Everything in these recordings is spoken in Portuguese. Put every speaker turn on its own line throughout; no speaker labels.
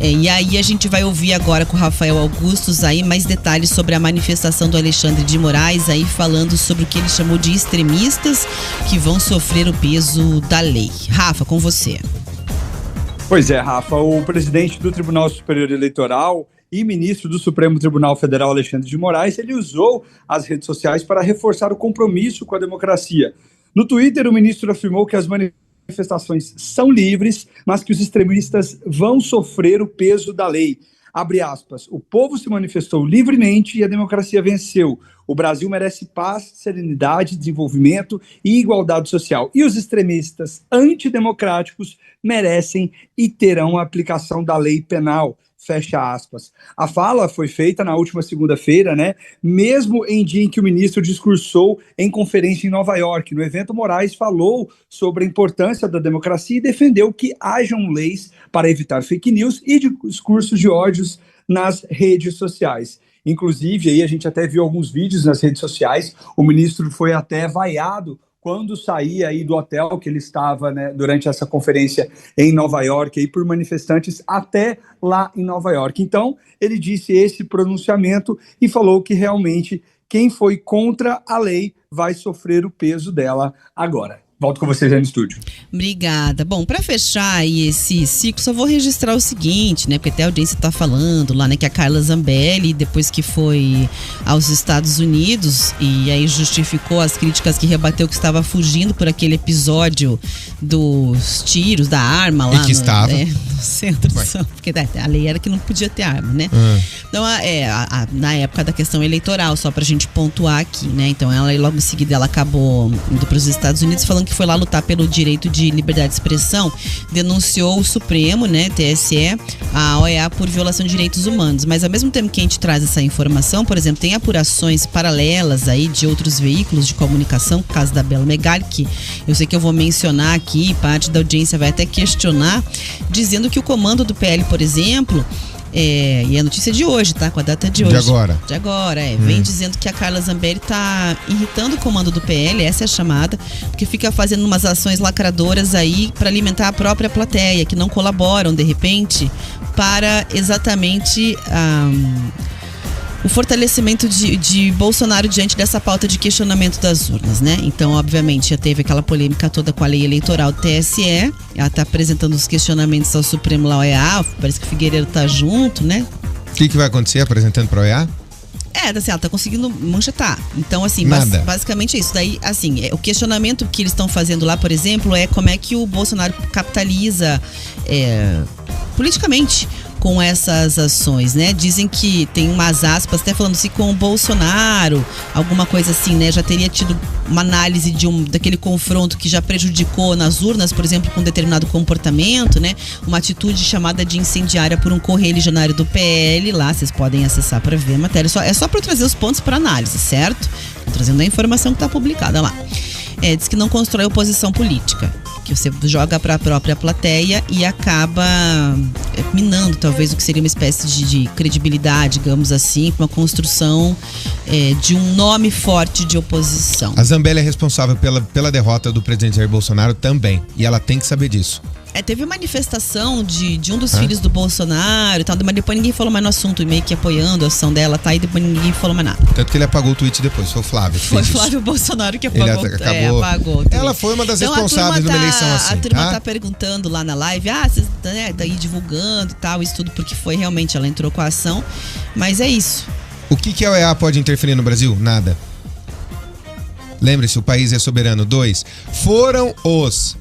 E aí a gente vai ouvir agora com o Rafael Augustos aí mais detalhes sobre a manifestação do Alexandre de Moraes, aí falando sobre o que ele chamou de extremistas que vão sofrer o peso da lei. Rafa, com você.
Pois é, Rafa, o presidente do Tribunal Superior Eleitoral e ministro do Supremo Tribunal Federal, Alexandre de Moraes, ele usou as redes sociais para reforçar o compromisso com a democracia. No Twitter, o ministro afirmou que as manifestações são livres, mas que os extremistas vão sofrer o peso da lei. Abre aspas, o povo se manifestou livremente e a democracia venceu. O Brasil merece paz, serenidade, desenvolvimento e igualdade social. E os extremistas antidemocráticos merecem e terão a aplicação da lei penal. Fecha aspas. A fala foi feita na última segunda-feira, né? Mesmo em dia em que o ministro discursou em conferência em Nova York. No evento, Moraes falou sobre a importância da democracia e defendeu que hajam leis para evitar fake news e discursos de ódios nas redes sociais. Inclusive, aí a gente até viu alguns vídeos nas redes sociais, o ministro foi até vaiado quando saía aí do hotel que ele estava, né, durante essa conferência em Nova York, aí por manifestantes até lá em Nova York. Então, ele disse esse pronunciamento e falou que realmente quem foi contra a lei vai sofrer o peso dela agora. Volto com vocês aí no estúdio.
Obrigada. Bom, para fechar aí esse ciclo, só vou registrar o seguinte, né? Porque até a audiência tá falando lá, né? Que a Carla Zambelli, depois que foi aos Estados Unidos e aí justificou as críticas que rebateu que estava fugindo por aquele episódio dos tiros, da arma lá.
E que estava.
No centro de São... Porque a lei era que não podia ter arma, né? Então, na época da questão eleitoral, só pra gente pontuar aqui, né? Então, ela logo em seguida, ela acabou indo pros Estados Unidos falando que foi lá lutar pelo direito de liberdade de expressão, denunciou o Supremo, né, TSE, a OEA por violação de direitos humanos. Mas ao mesmo tempo que a gente traz essa informação, por exemplo, tem apurações paralelas aí de outros veículos de comunicação, no caso da Belo Megali, que eu sei que eu vou mencionar aqui, parte da audiência vai até questionar, dizendo que o comando do PL, por exemplo, e a notícia de hoje, tá? Com a data de hoje. De agora, vem dizendo que a Carla Zambelli tá irritando o comando do PL, essa é a chamada, porque fica fazendo umas ações lacradoras aí para alimentar a própria plateia, que não colaboram, de repente, para exatamente o fortalecimento de Bolsonaro diante dessa pauta de questionamento das urnas, né? Então, obviamente, já teve aquela polêmica toda com a lei eleitoral do TSE, ela tá apresentando os questionamentos ao Supremo lá, OEA, parece que o Figueiredo tá junto, né?
O que vai acontecer apresentando para a OEA?
Assim, ela tá conseguindo manchetar. Então, assim, basicamente é isso. Daí, assim, o questionamento que eles estão fazendo lá, por exemplo, é como é que o Bolsonaro capitaliza politicamente com essas ações, né? Dizem que tem umas aspas, até falando assim, com o Bolsonaro, alguma coisa assim, né? Já teria tido uma análise daquele confronto que já prejudicou nas urnas, por exemplo, com um determinado comportamento, né? Uma atitude chamada de incendiária por um correligionário do PL, lá vocês podem acessar para ver a matéria. É só para eu trazer os pontos para análise, certo? Tô trazendo a informação que está publicada lá. Diz que não constrói oposição política, que você joga para a própria plateia e acaba minando talvez o que seria uma espécie de credibilidade, digamos assim, uma construção de um nome forte de oposição.
A Zambelli é responsável pela derrota do presidente Jair Bolsonaro também, e ela tem que saber disso.
Teve manifestação de um dos filhos do Bolsonaro e tal, mas depois ninguém falou mais no assunto, meio que apoiando a ação dela, tá? E depois ninguém falou mais nada.
Tanto que ele apagou o tweet depois, foi o Flávio.
Foi Flávio Bolsonaro que apagou. Ele apagou.
Ela foi uma das responsáveis numa eleição assim.
A turma tá perguntando lá na live, vocês daí divulgando e tal, isso tudo, porque foi realmente, ela entrou com a ação, mas é isso.
O que a OEA pode interferir no Brasil? Nada. Lembre-se, o país é soberano. 2. Foram os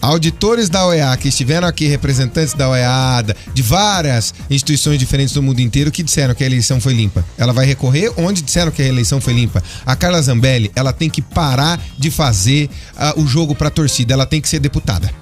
auditores da OEA que estiveram aqui, representantes da OEA, de várias instituições diferentes do mundo inteiro, que disseram que a eleição foi limpa. Ela vai recorrer onde disseram que a eleição foi limpa. A Carla Zambelli, ela tem que parar de fazer o jogo pra torcida, ela tem que ser deputada.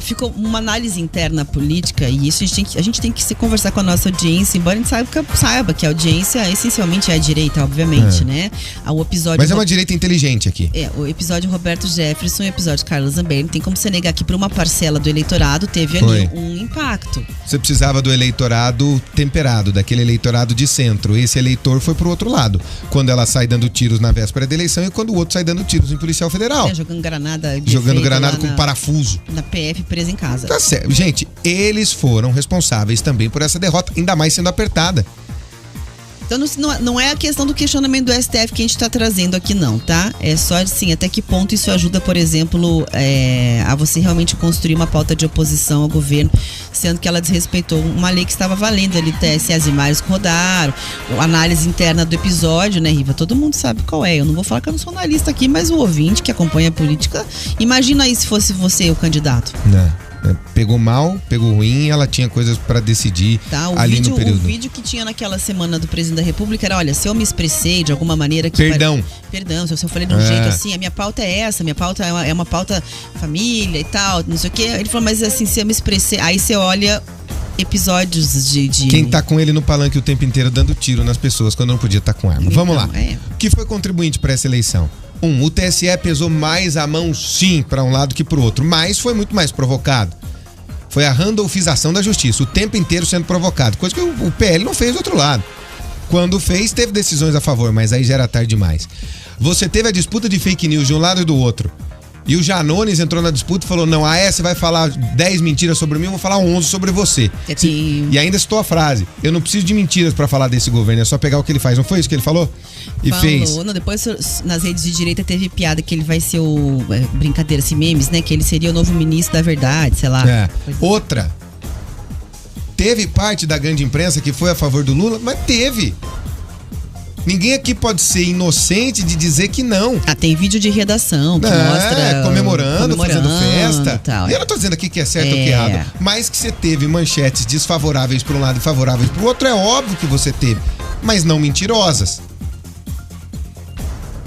Ficou uma análise interna política, e isso a gente tem que se conversar com a nossa audiência, embora a gente saiba que a audiência essencialmente é a direita, obviamente, né? O episódio
Mas é uma direita inteligente aqui.
O episódio Roberto Jefferson e o episódio Carla Zambelli, não tem como você negar que para uma parcela do eleitorado teve ali um impacto.
Você precisava do eleitorado temperado, daquele eleitorado de centro. Esse eleitor foi pro outro lado, quando ela sai dando tiros na véspera da eleição e quando o outro sai dando tiros em policial federal.
Jogando granada
com parafuso.
Na PF teve presa em casa.
Tá certo. Gente, eles foram responsáveis também por essa derrota, ainda mais sendo apertada.
Então não é a questão do questionamento do STF que a gente está trazendo aqui não, tá? É só assim, até que ponto isso ajuda, por exemplo, a você realmente construir uma pauta de oposição ao governo, sendo que ela desrespeitou uma lei que estava valendo ali, TSE, as imagens que rodaram, a análise interna do episódio, né, Riva? Todo mundo sabe qual é. Eu não vou falar que eu não sou analista aqui, mas o ouvinte que acompanha a política, imagina aí se fosse você o candidato.
Não. Pegou mal, pegou ruim, ela tinha coisas para decidir ali no período.
O vídeo que tinha naquela semana do presidente da República era, olha, se eu me expressei de alguma maneira que...
Perdão,
se eu falei de um jeito assim, a minha pauta é essa, minha pauta é uma pauta família e tal, não sei o quê. Ele falou, mas assim, se eu me expressei... Aí você olha episódios de...
Quem tá com ele no palanque o tempo inteiro dando tiro nas pessoas quando não podia estar com arma. Vamos lá. O que foi contribuinte para essa eleição? O TSE pesou mais a mão, sim, para um lado que para o outro, mas foi muito mais provocado. Foi a randolfização da justiça, o tempo inteiro sendo provocado, coisa que o PL não fez do outro lado. Quando fez, teve decisões a favor, mas aí já era tarde demais. Você teve a disputa de fake news de um lado e do outro. E o Janones entrou na disputa e falou, não, você vai falar 10 mentiras sobre mim, eu vou falar 11 sobre você. E ainda citou a frase, eu não preciso de mentiras pra falar desse governo, é só pegar o que ele faz. Não foi isso que ele falou? Fez.
Não, depois nas redes de direita teve piada que ele vai ser o... brincadeira, assim, memes, né? Que ele seria o novo ministro da verdade, sei lá.
Outra. Teve parte da grande imprensa que foi a favor do Lula, mas teve. Ninguém aqui pode ser inocente de dizer que não.
Tem vídeo de redação que mostra...
Comemorando, fazendo festa.
Tal,
e eu não tô dizendo aqui que é certo ou que é errado. Mas que você teve manchetes desfavoráveis para um lado e favoráveis para o outro, é óbvio que você teve. Mas não mentirosas.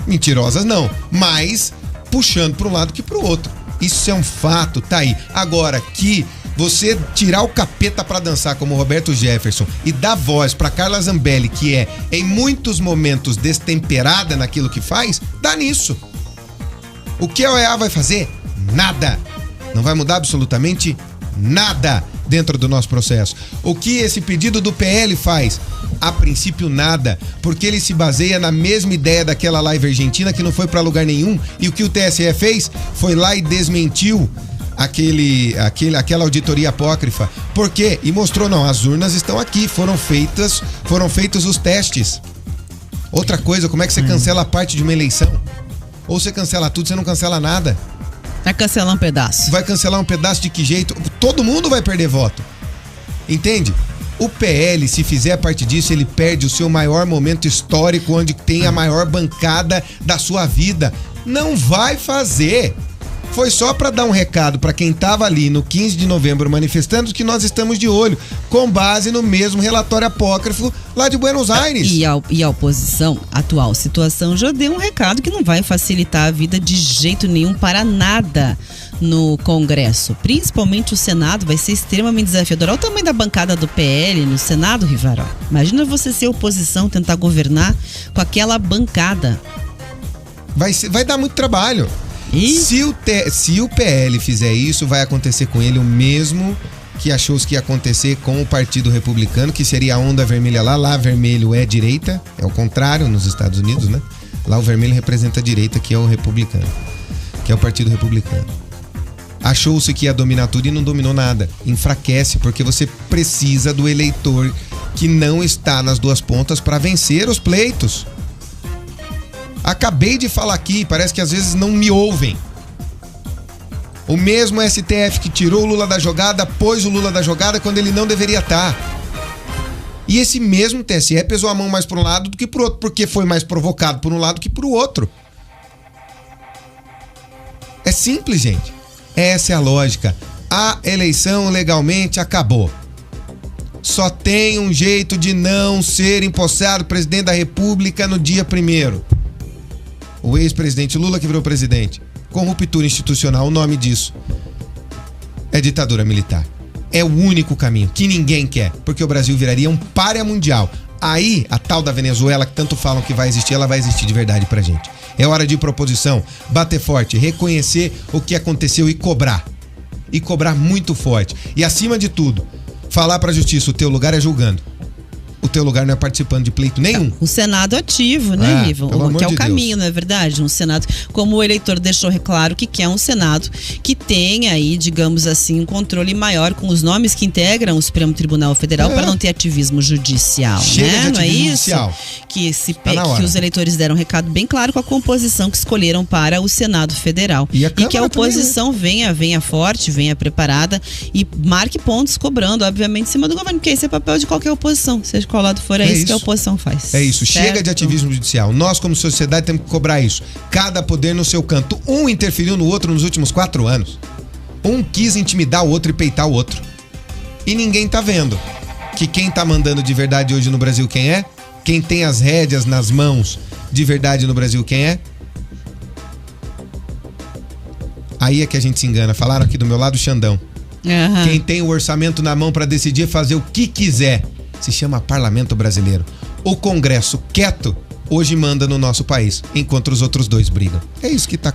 Mentirosas não. Mas puxando para um lado que para o outro. Isso é um fato, tá aí. Agora, que você tirar o capeta pra dançar como Roberto Jefferson e dar voz pra Carla Zambelli, que é, em muitos momentos, destemperada naquilo que faz, dá nisso. O que a OEA vai fazer? Nada. Não vai mudar absolutamente nada dentro do nosso processo. O que esse pedido do PL faz? A princípio nada, porque ele se baseia na mesma ideia daquela live argentina que não foi pra lugar nenhum, e o que o TSE fez foi lá e desmentiu aquela auditoria apócrifa. Por quê? E mostrou, não, as urnas estão aqui, foram feitos os testes. Outra coisa, como é que você cancela a parte de uma eleição? Ou você cancela tudo, você não cancela nada.
Vai cancelar um pedaço.
Vai cancelar um pedaço de que jeito? Todo mundo vai perder voto. Entende? O PL, se fizer parte disso, ele perde o seu maior momento histórico, onde tem a maior bancada da sua vida. Não vai fazer. Foi só para dar um recado para quem estava ali no 15 de novembro manifestando que nós estamos de olho, com base no mesmo relatório apócrifo lá de Buenos Aires.
E a oposição, atual situação, já deu um recado que não vai facilitar a vida de jeito nenhum para nada no Congresso. Principalmente o Senado vai ser extremamente desafiador. Olha o tamanho da bancada do PL no Senado, Rivarol. Imagina você ser oposição, tentar governar com aquela bancada.
Vai dar muito trabalho. Se o PL fizer isso, vai acontecer com ele o mesmo que achou que ia acontecer com o Partido Republicano, que seria a onda vermelha lá. Lá vermelho é direita, é o contrário nos Estados Unidos, né? Lá o vermelho representa a direita, que é o republicano, que é o Partido Republicano. Achou-se que ia dominar tudo e não dominou nada. Enfraquece, porque você precisa do eleitor que não está nas duas pontas para vencer os pleitos. Acabei de falar aqui, parece que às vezes não me ouvem. O mesmo STF que tirou o Lula da jogada, pôs o Lula da jogada quando ele não deveria estar. E esse mesmo TSE pesou a mão mais para um lado do que para o outro, porque foi mais provocado por um lado que para o outro. É simples, gente. Essa é a lógica. A eleição legalmente acabou. Só tem um jeito de não ser empossado presidente da República no dia 1º. O ex-presidente Lula que virou presidente. Com ruptura institucional, o nome disso é ditadura militar. É o único caminho que ninguém quer, porque o Brasil viraria um pária mundial. Aí, a tal da Venezuela, que tanto falam que vai existir, ela vai existir de verdade pra gente. É hora de proposição, bater forte, reconhecer o que aconteceu e cobrar. E cobrar muito forte. E acima de tudo, falar pra justiça, o teu lugar é julgando. o teu lugar não é participando de pleito nenhum.
Um Senado ativo, né, Ivan? Que é o caminho, não é verdade? Um Senado, como o eleitor deixou claro que quer um Senado que tenha aí, digamos assim, um controle maior com os nomes que integram o Supremo Tribunal Federal para não ter ativismo judicial,
Chega
né?
de
Não é
ativismo
isso?
judicial.
Que os eleitores deram um recado bem claro com a composição que escolheram para o Senado Federal.
E
que a oposição venha forte, venha preparada e marque pontos cobrando, obviamente, em cima do governo, porque esse é o papel de qualquer oposição, seja qual lado for, é isso que a oposição faz.
É isso,
certo?
Chega de ativismo judicial. Nós, como sociedade, temos que cobrar isso. Cada poder no seu canto. Um interferiu no outro nos últimos 4 anos. Um quis intimidar o outro e peitar o outro. E ninguém tá vendo que quem tá mandando de verdade hoje no Brasil quem é? Quem tem as rédeas nas mãos de verdade no Brasil quem é? Aí é que a gente se engana. Falaram aqui do meu lado, Xandão. Quem tem o orçamento na mão para decidir fazer o que quiser se chama Parlamento Brasileiro. O Congresso quieto hoje manda no nosso país, enquanto os outros dois brigam. É isso que tá acontecendo.